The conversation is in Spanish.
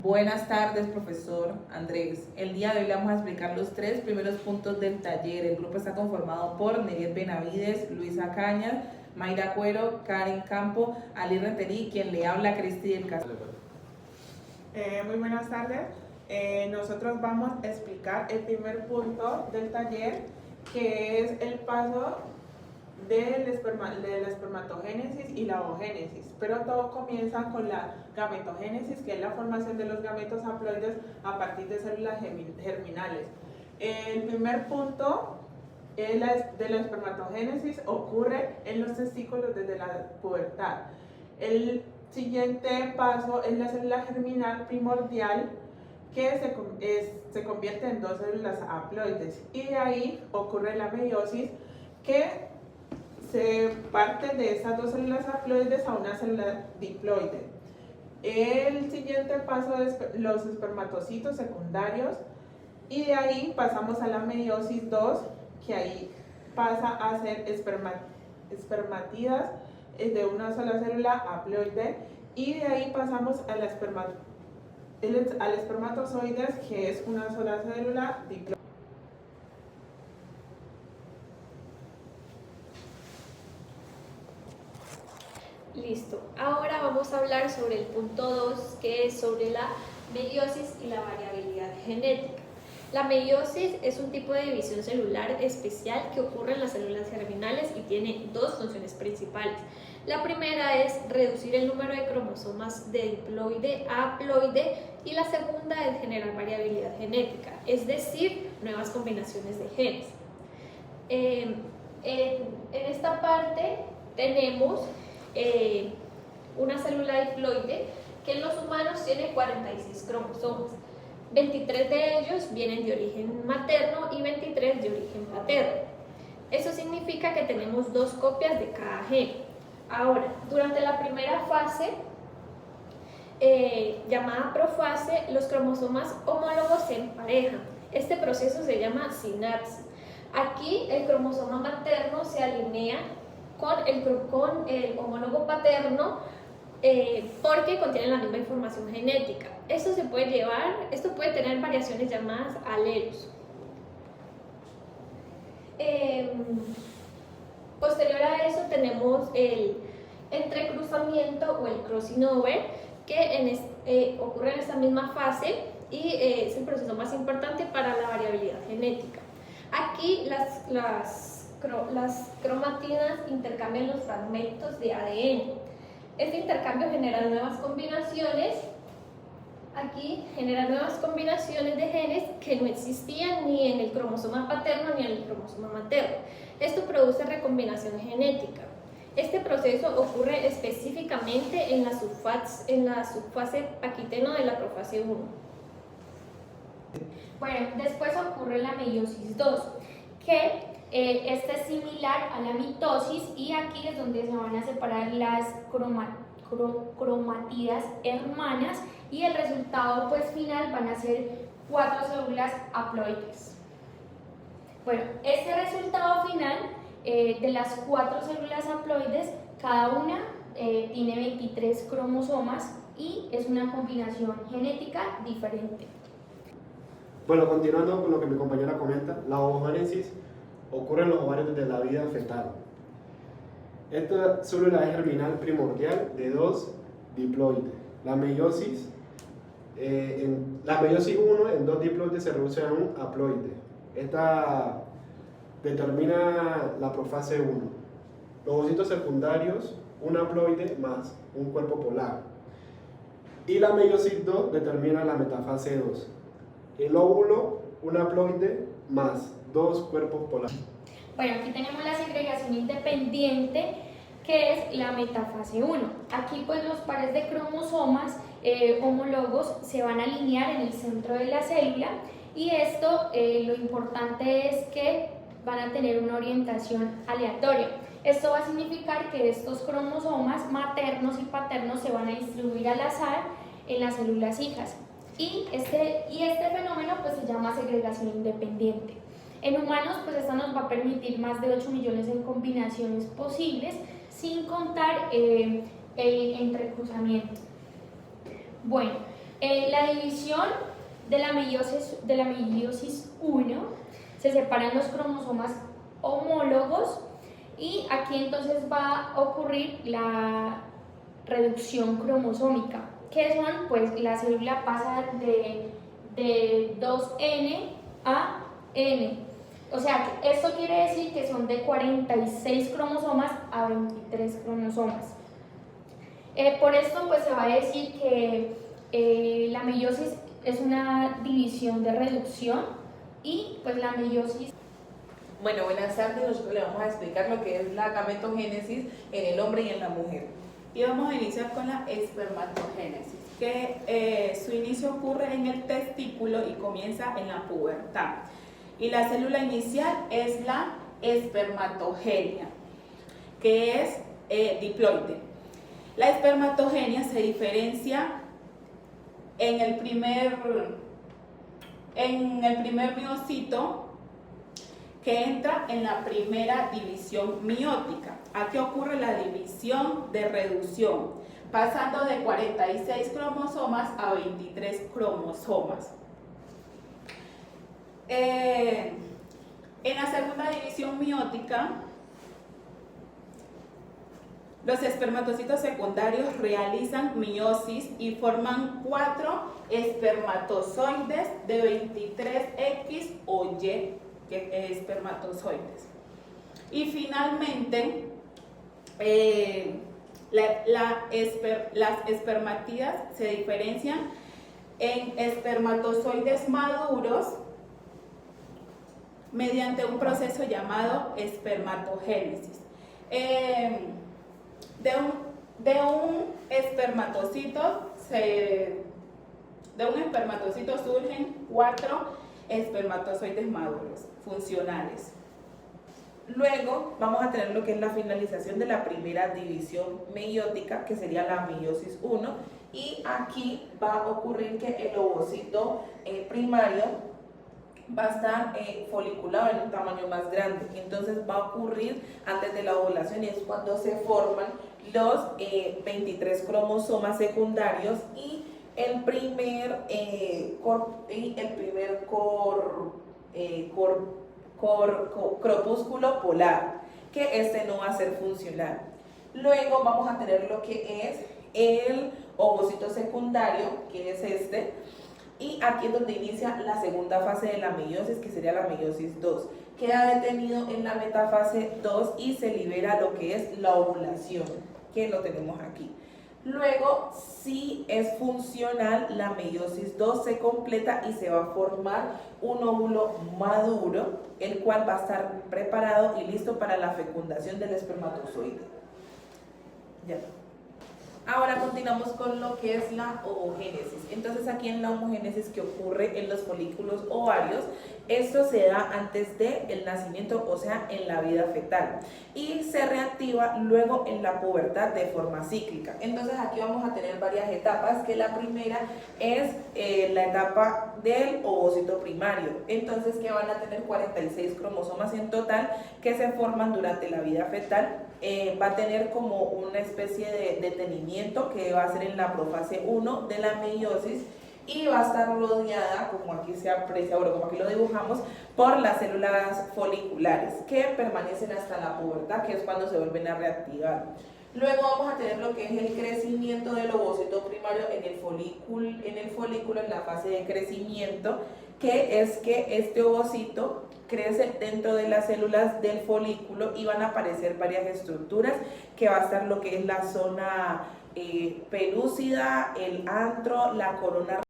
Buenas tardes, profesor Andrés. El día de hoy le vamos a explicar los 3 primeros puntos del taller. El grupo está conformado por Neriet Benavides, Luisa Cañas, Mayra Cuero, Karen Campo, Ali Rentería, quien le habla, Cristi del Castillo. Muy buenas tardes. Nosotros vamos a explicar el primer punto del taller, que es el paso de la espermatogénesis y la ovogénesis, pero todo comienza con la gametogénesis, que es la formación de los gametos haploides a partir de células germinales. El primer punto de la espermatogénesis ocurre en los testículos desde la pubertad. El siguiente paso es la célula germinal primordial, que se convierte en 2 células haploides, y de ahí ocurre la meiosis, que se parte de esas 2 células haploides a una célula diploide. El siguiente paso es los espermatocitos secundarios, y de ahí pasamos a la meiosis 2, que ahí pasa a ser espermatidas de una sola célula haploide, y de ahí pasamos al espermatozoides, que es una sola célula diploide. Listo, ahora vamos a hablar sobre el punto 2, que es sobre la meiosis y la variabilidad genética. La meiosis es un tipo de división celular especial que ocurre en las células germinales y tiene 2 funciones principales. La primera es reducir el número de cromosomas de diploide a haploide, y la segunda es generar variabilidad genética, es decir, nuevas combinaciones de genes. En esta parte tenemos una célula diploide que en los humanos tiene 46 cromosomas. 23 de ellos vienen de origen materno y 23 de origen paterno. Eso significa que tenemos 2 copias de cada gen. Ahora, durante la primera fase, llamada profase, los cromosomas homólogos se emparejan. Este proceso se llama sinapsis. Aquí el cromosoma materno se alinea con el homólogo paterno, porque contienen la misma información genética. Esto puede tener variaciones llamadas alelos. Posterior a eso tenemos el entrecruzamiento o el crossing over, que ocurre en esta misma fase y es el proceso más importante para la variabilidad genética. Aquí las cromatinas intercambian los fragmentos de ADN. Este intercambio genera nuevas combinaciones. Aquí genera nuevas combinaciones de genes que no existían ni en el cromosoma paterno ni en el cromosoma materno. Esto produce recombinación genética. Este proceso ocurre específicamente en la subfase paquiteno de la profase 1. Bueno, después ocurre la meiosis 2, que esta es similar a la mitosis, y aquí es donde se van a separar las cromatidas hermanas, y el resultado final van a ser 4 células haploides. Bueno, este resultado final de las 4 células haploides, cada una tiene 23 cromosomas y es una combinación genética diferente. Bueno, continuando con lo que mi compañera comenta, la ovogénesis ocurre en los ovarios desde la vida fetal. Esta célula es germinal primordial de 2 diploides. La meiosis 1 en 2 diploides se reduce a un haploide. Esta determina la profase 1. Los ovocitos secundarios, un haploide más un cuerpo polar. Y la meiosis 2 determina la metafase 2. El óvulo, un haploide más 2 cuerpos polares. Bueno, aquí tenemos la segregación independiente, que es la metafase 1. Aquí pues los pares de cromosomas homólogos se van a alinear en el centro de la célula, y esto lo importante es que van a tener una orientación aleatoria. Esto va a significar que estos cromosomas maternos y paternos se van a distribuir al azar en las células hijas. Y este fenómeno pues se llama segregación independiente. En humanos pues esta nos va a permitir más de 8 millones en combinaciones posibles, sin contar el entrecruzamiento. Bueno, La división de la meiosis 1 se separan los cromosomas homólogos y aquí entonces va a ocurrir la reducción cromosómica, que son, pues la célula pasa de 2N a N. O sea, esto quiere decir que son de 46 cromosomas a 23 cromosomas. Por esto pues se va a decir que la meiosis es una división de reducción y pues la meiosis... Bueno, buenas tardes. Nosotros le vamos a explicar lo que es la gametogénesis en el hombre y en la mujer. Y vamos a iniciar con la espermatogénesis, que su inicio ocurre en el testículo y comienza en la pubertad. Y la célula inicial es la espermatogenia, que es diploide. La espermatogenia se diferencia en el primer miocito, que entra en la primera división miótica. Aquí ocurre la división de reducción, pasando de 46 cromosomas a 23 cromosomas. En la segunda división miótica, los espermatocitos secundarios realizan meiosis y forman 4 espermatozoides de 23X o Y espermatozoides. Y finalmente, las espermatidas se diferencian en espermatozoides maduros mediante un proceso llamado espermatogénesis. De un espermatocito surgen 4 espermatozoides maduros funcionales. Luego vamos a tener lo que es la finalización de la primera división meiótica, que sería la meiosis 1, y aquí va a ocurrir que el ovocito primario va a estar foliculado en un tamaño más grande. Entonces va a ocurrir antes de la ovulación y es cuando se forman los 23 cromosomas secundarios y el primer corpúsculo polar, que este no va a ser funcional. Luego vamos a tener lo que es el ovocito secundario, que es este, y aquí es donde inicia la segunda fase de la meiosis, que sería la meiosis 2. Queda detenido en la metafase 2 y se libera lo que es la ovulación, que lo tenemos aquí. Luego, si es funcional, la meiosis 2 se completa y se va a formar un óvulo maduro, el cual va a estar preparado y listo para la fecundación del espermatozoide. Ya. Ahora continuamos con lo que es la ovogénesis. Entonces aquí en la ovogénesis, que ocurre en los folículos ovarios, esto se da antes del nacimiento, o sea, en la vida fetal, y se reactiva luego en la pubertad de forma cíclica. Entonces aquí vamos a tener varias etapas, que la primera es la etapa del ovocito primario. Entonces que van a tener 46 cromosomas en total que se forman durante la vida fetal. Va a tener como una especie de detenimiento que va a ser en la profase 1 de la meiosis y va a estar rodeada, como aquí se aprecia, bueno, como aquí lo dibujamos, por las células foliculares que permanecen hasta la pubertad, que es cuando se vuelven a reactivar. Luego vamos a tener lo que es el crecimiento del ovocito primario en el folículo, en la fase de crecimiento, que es que este ovocito crece dentro de las células del folículo y van a aparecer varias estructuras, que va a estar lo que es la zona pelúcida, el antro, la corona